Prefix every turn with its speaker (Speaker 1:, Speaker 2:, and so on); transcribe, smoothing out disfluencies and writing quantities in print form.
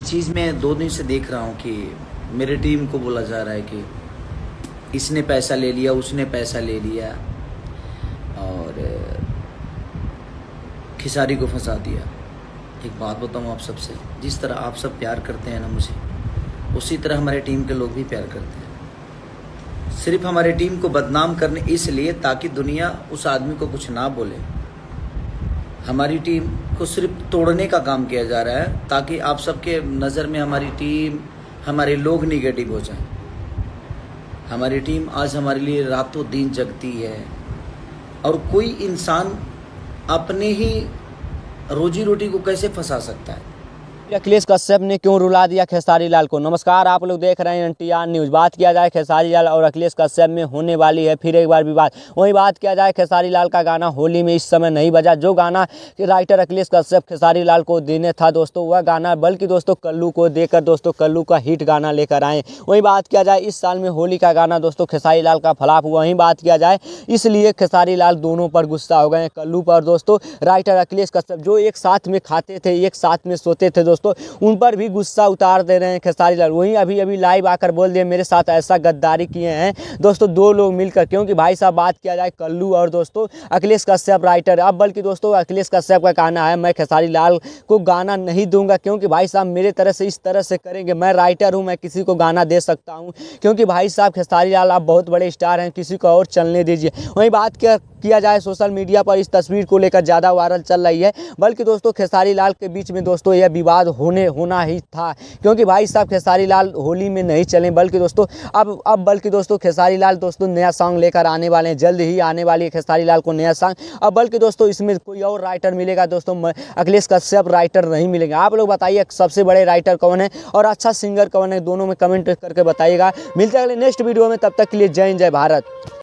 Speaker 1: चीज़ मैं 2 दिन से देख रहा हूँ कि मेरे टीम को बोला जा रहा है कि इसने पैसा ले लिया, उसने पैसा ले लिया और खिसारी को फंसा दिया। एक बात बताऊँ आप सबसे, जिस तरह आप सब प्यार करते हैं ना मुझे, उसी तरह हमारे टीम के लोग भी प्यार करते हैं। सिर्फ हमारे टीम को बदनाम करने इसलिए ताकि दुनिया उस आदमी को कुछ ना बोले। हमारी टीम को सिर्फ तोड़ने का काम किया जा रहा है ताकि आप सबके नज़र में हमारी टीम, हमारे लोग निगेटिव हो जाएं। हमारी टीम आज हमारे लिए रातों दिन जगती है और कोई इंसान अपने ही रोजी रोटी को कैसे फंसा सकता है।
Speaker 2: अखिलेश कश्यप ने क्यों रुला दिया खेसारी लाल को। नमस्कार, आप लोग देख रहे हैं NTR न्यूज़। बात किया जाए खेसारी लाल और अखिलेश कश्यप में होने वाली है फिर एक बार विवाद। वहीं बात किया जाए खेसारी लाल का गाना होली में इस समय नहीं बजा। जो गाना राइटर अखिलेश कश्यप खेसारी लाल को देने था दोस्तों, वह गाना बल्कि दोस्तों कल्लू को देकर दोस्तों कल्लू का हिट गाना लेकर आए। वहीं बात किया जाए इस साल में होली का गाना दोस्तों खेसारी लाल का फ्लॉप हुआ। वहीं बात किया जाए इसलिए खेसारी लाल दोनों पर गुस्सा हो गए, कल्लू पर दोस्तों। राइटर अखिलेश कश्यप जो एक साथ में खाते थे, एक साथ में सोते थे दोस्तों, उन पर भी गुस्सा उतार दे रहे हैं खेसारी लाल। वहीं अभी लाइव आकर बोल दिए मेरे साथ ऐसा गद्दारी किए हैं दोस्तों दो लोग मिलकर। क्योंकि भाई साहब बात किया जाए कल्लू और दोस्तों अखिलेश कश्यप राइटर, अब बल्कि दोस्तों अखिलेश कश्यप का कहना है मैं खेसारी लाल को गाना नहीं दूंगा क्योंकि भाई साहब मेरे तरह से इस तरह से करेंगे। मैं राइटर हूं, मैं किसी को गाना दे सकता हूं क्योंकि भाई साहब खेसारी लाल आप बहुत बड़े स्टार हैं, किसी को और चलने दीजिए। वहीं बात किया जाए सोशल मीडिया पर इस तस्वीर को लेकर ज़्यादा वायरल चल रही है, बल्कि दोस्तों खेसारी लाल के बीच में दोस्तों यह विवाद होना ही था क्योंकि भाई साहब खेसारी लाल होली में नहीं चले, बल्कि दोस्तों अब बल्कि दोस्तों खेसारी लाल दोस्तों नया सॉन्ग लेकर आने वाले हैं, जल्द ही आने वाली है खेसारी लाल को नया सॉन्ग। अब बल्कि दोस्तों इसमें कोई और राइटर मिलेगा दोस्तों, अखिलेश कश्यप राइटर नहीं मिलेंगे। आप लोग बताइए सबसे बड़े राइटर कौन है और अच्छा सिंगर कौन है, दोनों में कमेंट करके बताइएगा। मिलते हैं अगले नेक्स्ट वीडियो में, तब तक के लिए जय हिंद जय भारत।